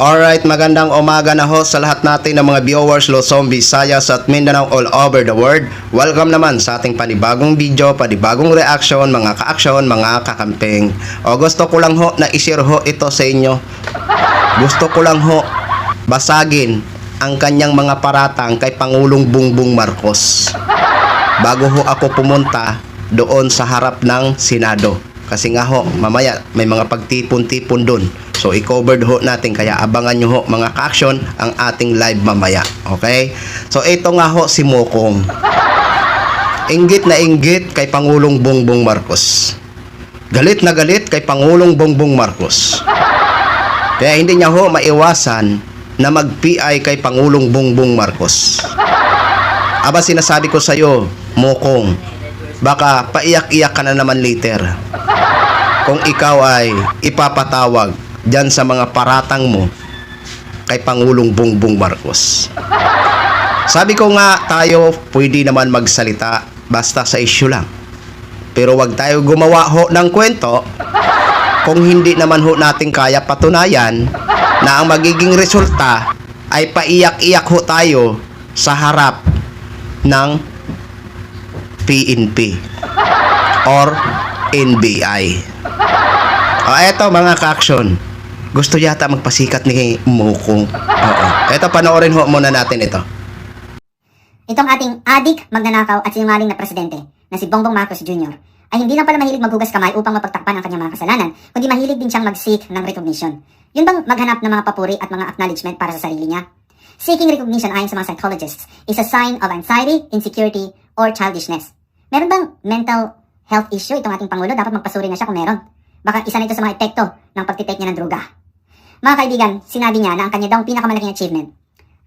Alright, magandang umaga na ho sa lahat natin ng mga viewers Luzon, Visayas at Mindanao all over the world. Welcome naman sa ating panibagong video, panibagong reaction, mga ka-aksyon, mga kakamping. O gusto ko lang ho na i-share ho ito sa inyo. Gusto ko lang ho basagin ang kanyang mga paratang kay Pangulong Bongbong Marcos bago ho ako pumunta doon sa harap ng Senado. Kasi nga ho, mamaya may mga pagtipon-tipon doon. So, i-covered ho natin. Kaya abangan nyo ho mga ka-action ang ating live mamaya. Okay? So, ito nga ho si Mokong. Inggit na inggit kay Pangulong Bongbong Marcos. Galit na galit kay Pangulong Bongbong Marcos. Kaya hindi niya ho maiwasan na mag-PI kay Pangulong Bongbong Marcos. Aba, sinasabi ko sa'yo, Mokong, baka paiyak-iyak ka na naman later kung ikaw ay ipapatawag dyan sa mga paratang mo kay Pangulong Bongbong Marcos. Sabi ko nga, tayo pwede naman magsalita basta sa issue lang. Pero wag tayo gumawa ho ng kwento kung hindi naman ho natin kaya patunayan na ang magiging resulta ay paiyak-iyak ho tayo sa harap ng PNP or NBI. O eto mga ka-action, gusto yata magpasikat ni Mokong. Oo. Eto, panoorin ho muna natin ito. Itong ating adik, magnanakaw at sinungaling na presidente na si Bongbong Marcos Jr. ay hindi lang pala mahilig maghugas kamay upang mapagtakpan ang kanyang mga kasalanan, kundi mahilig din siyang mag-seek ng recognition. Yun bang maghanap ng mga papuri at mga acknowledgement para sa sarili niya? Seeking recognition ayon sa mga psychologists is a sign of anxiety, insecurity, or childishness. Meron bang mental health issue itong ating Pangulo? Dapat magpasuri na siya kung meron. Baka isa na ito sa mga epekto ng pagtitake niya ng droga. Mga kaibigan, sinabi niya na ang kanya daw pinakamalaking achievement.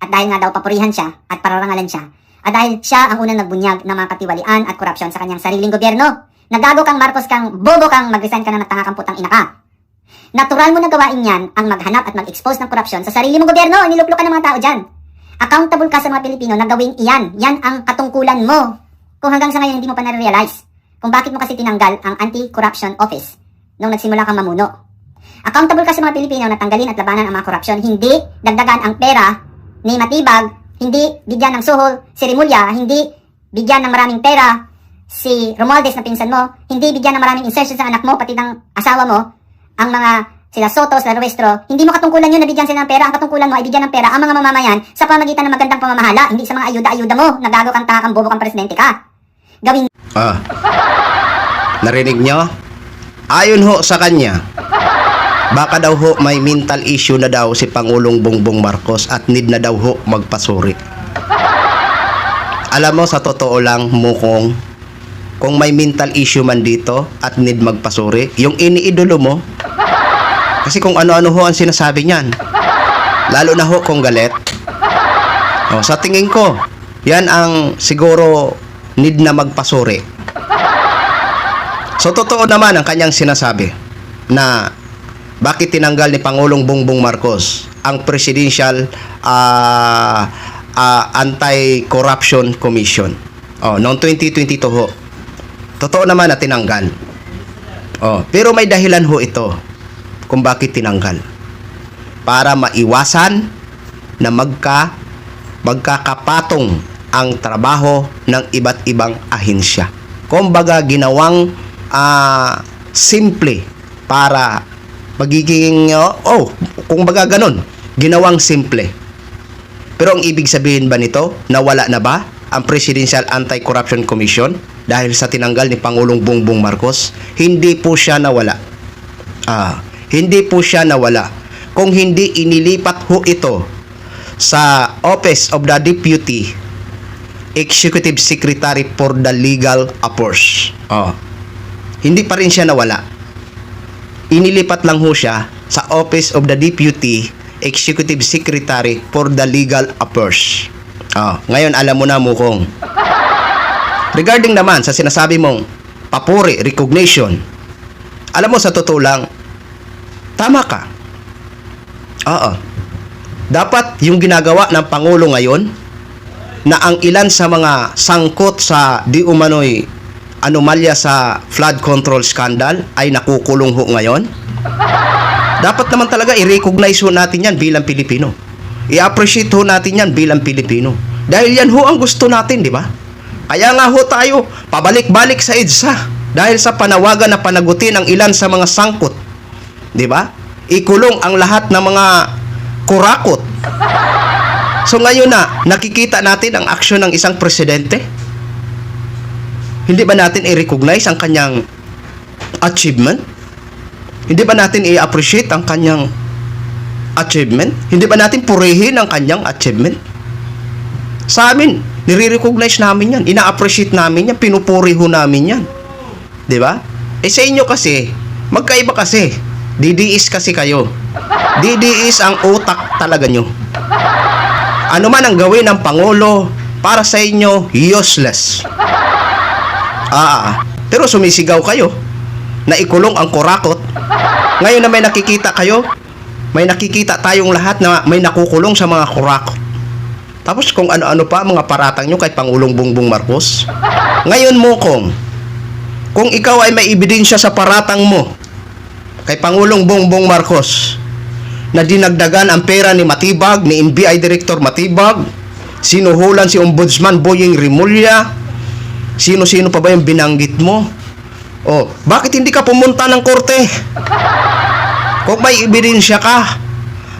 At dahil nga daw papurihan siya at pararangalan siya, at dahil siya ang unang nagbunyag ng mga katiwalian at korupsyon sa kanyang sariling gobyerno. Nagago kang Marcos kang, bobo kang, mag-resign ka na ng tanga kang putang ina ka. Natural mo na gawain yan ang maghanap at mag-expose ng korupsyon sa sarili mong gobyerno. Niluplo ka ng mga tao dyan. Accountable ka sa mga Pilipino na gawin iyan. Yan ang katungkulan mo. Kung hanggang sa ngayon hindi mo pa na-realize kung bakit mo kasi tinanggal ang Anti-Corruption Office nung nagsimula kang mamuno. Accountable ka sa mga Pilipino na tanggalin at labanan ang mga korupsyon, hindi dagdagan ang pera ni Matibag, hindi bigyan ng suhol si Rimulya, hindi bigyan ng maraming pera si Romualdez na pinsan mo, hindi bigyan ng maraming insertion sa anak mo, pati ng asawa mo, ang mga sila Soto, sila Ruestro, hindi mo katungkulan yun na bigyan sila ng pera. Ang katungkulan mo ay bigyan ng pera ang mga mamamayan sa pamagitan ng magandang pamamahala, hindi sa mga ayuda-ayuda mo. Nagago kang taka kang bobo kang presidente ka. Gawin. Narinig nyo? Ayon ho sa kanya, baka daw ho may mental issue na daw si Pangulong Bongbong Marcos at need na daw ho magpasuri. Alam mo, sa totoo lang, Mokong, kung may mental issue man dito at need magpasuri, yung iniidolo mo, kasi kung ano-ano ho ang sinasabi niyan, lalo na ho kung galit, sa tingin ko, yan ang siguro need na magpasuri. So, totoo naman ang kanyang sinasabi na bakit tinanggal ni Pangulong Bongbong Marcos ang Presidential Anti-Corruption Commission noong 2022 ho. Totoo naman na tinanggal. Pero may dahilan ho ito kung bakit tinanggal. Para maiwasan na magkakapatong ang trabaho ng iba't ibang ahensya. Kumbaga, ginawang simple para magiging, kung baga ganun, ginawang simple. Pero ang ibig sabihin ba nito, nawala na ba ang Presidential Anti-Corruption Commission dahil sa tinanggal ni Pangulong Bongbong Marcos? Hindi po siya nawala. Hindi po siya nawala. Kung hindi inilipat ho ito sa Office of the Deputy Executive Secretary for the Legal Affairs. Hindi pa rin siya nawala. Inilipat lang ho siya sa Office of the Deputy Executive Secretary for the Legal Affairs. Ngayon alam mo na, Mokong. Regarding naman sa sinasabi mong papuri, recognition, alam mo, sa totoo lang, tama ka. Dapat yung ginagawa ng Pangulo ngayon, na ang ilan sa mga sangkot sa di umano'y anomalya sa flood control scandal ay nakukulong ho ngayon. Dapat naman talaga i-recognize ho natin yan bilang Pilipino. I-appreciate ho natin yan bilang Pilipino. Dahil yan ho ang gusto natin, di ba? Kaya nga ho tayo, pabalik-balik sa EDSA. Dahil sa panawagan na panagutin ang ilan sa mga sangkot. Di ba? Ikulong ang lahat ng mga kurakot. So ngayon na, nakikita natin ang aksyon ng isang presidente. Hindi ba natin i-recognize ang kanyang achievement? Hindi ba natin i-appreciate ang kanyang achievement? Hindi ba natin purihin ang kanyang achievement? Sa amin, nire-recognize namin yan. Ina-appreciate namin yan. Pinupuri ho namin yan. Di ba? Sa inyo kasi, magkaiba kasi. DDS kasi kayo. DDS ang utak talaga nyo. Ano man ang gawin ng Pangulo, para sa inyo, useless. Pero sumisigaw kayo na ikulong ang kurakot. Ngayon na may nakikita kayo, may nakikita tayong lahat na may nakukulong sa mga kurakot. Tapos kung ano-ano pa mga paratang nyo kay Pangulong Bongbong Marcos. Ngayon mo kung ikaw ay may ebidensya sa paratang mo kay Pangulong Bongbong Marcos na dinagdagan ang pera ni Matibag, ni NBI Director Matibag, sinuhulan si Ombudsman Boying Rimulya, sino-sino pa ba yung binanggit mo? Bakit hindi ka pumunta ng korte? Kung may ebidensya ka,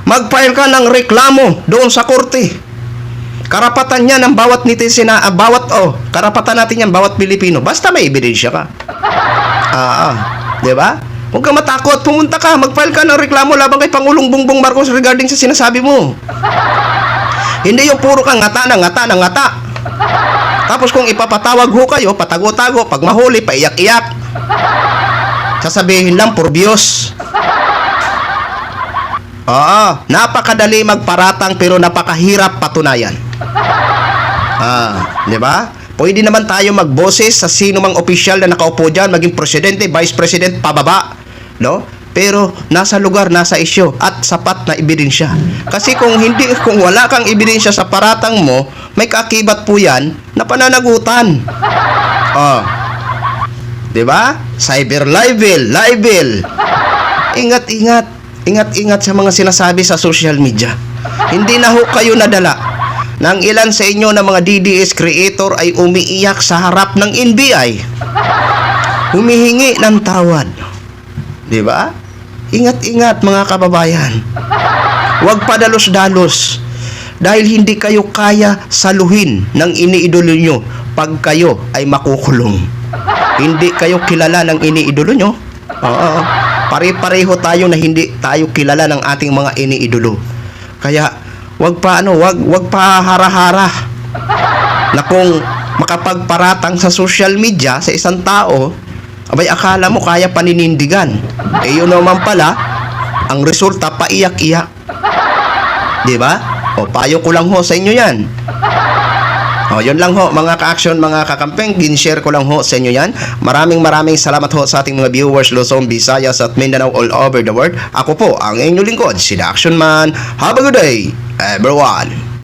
mag-file ka ng reklamo doon sa korte. Karapatan niya ng bawat netizen na, karapatan natin yan, bawat Pilipino. Basta may ebidensya ka. Di ba? Huwag kang matakot, pumunta ka, mag-file ka ng reklamo laban kay Pangulong Bongbong Marcos regarding sa sinasabi mo. Hindi yung puro kang ngata. Tapos kung ipapatawag ho kayo, patago-tago, pag mahuli, paiyak-iyak. Sasabihin lang, purbios. Napakadali magparatang pero napakahirap patunayan. Di ba? Pwede naman tayo magboses sa sino mang opisyal na nakaupo dyan, maging presidente, vice president, pababa. No? Pero nasa lugar, nasa isyo at sapat na ebidensya. Kasi kung wala kang ebidensya sa paratang mo, may kaakibat po yan na pananagutan. Diba? Cyber libel. Ingat sa mga sinasabi sa social media. Hindi na ho kayo nadala ng ilan sa inyo na mga DDS creator ay umiiyak sa harap ng NBI. Humihingi ng tawad. Diba? Ingat mga kababayan. Huwag padalos-dalos dahil hindi kayo kaya saluhin ng iniidolo nyo pag kayo ay makukulong. Hindi kayo kilala ng iniidolo nyo. Pare-pareho tayo na hindi tayo kilala ng ating mga iniidolo. Kaya wag pa hara-hara na kung makapagparatang sa social media sa isang tao, abay akala mo kaya paninindigan. Yun naman pala, ang resulta paiyak-iyak. Diba? Payo ko lang ho sa inyo yan. Yun lang ho mga ka-action, mga kakampeng, gin-share ko lang ho sa inyo yan. Maraming salamat ho sa ating mga viewers Luzon, Visayas at Mindanao all over the world. Ako po ang inyong lingkod, si The Action Man. Have a good day, everyone.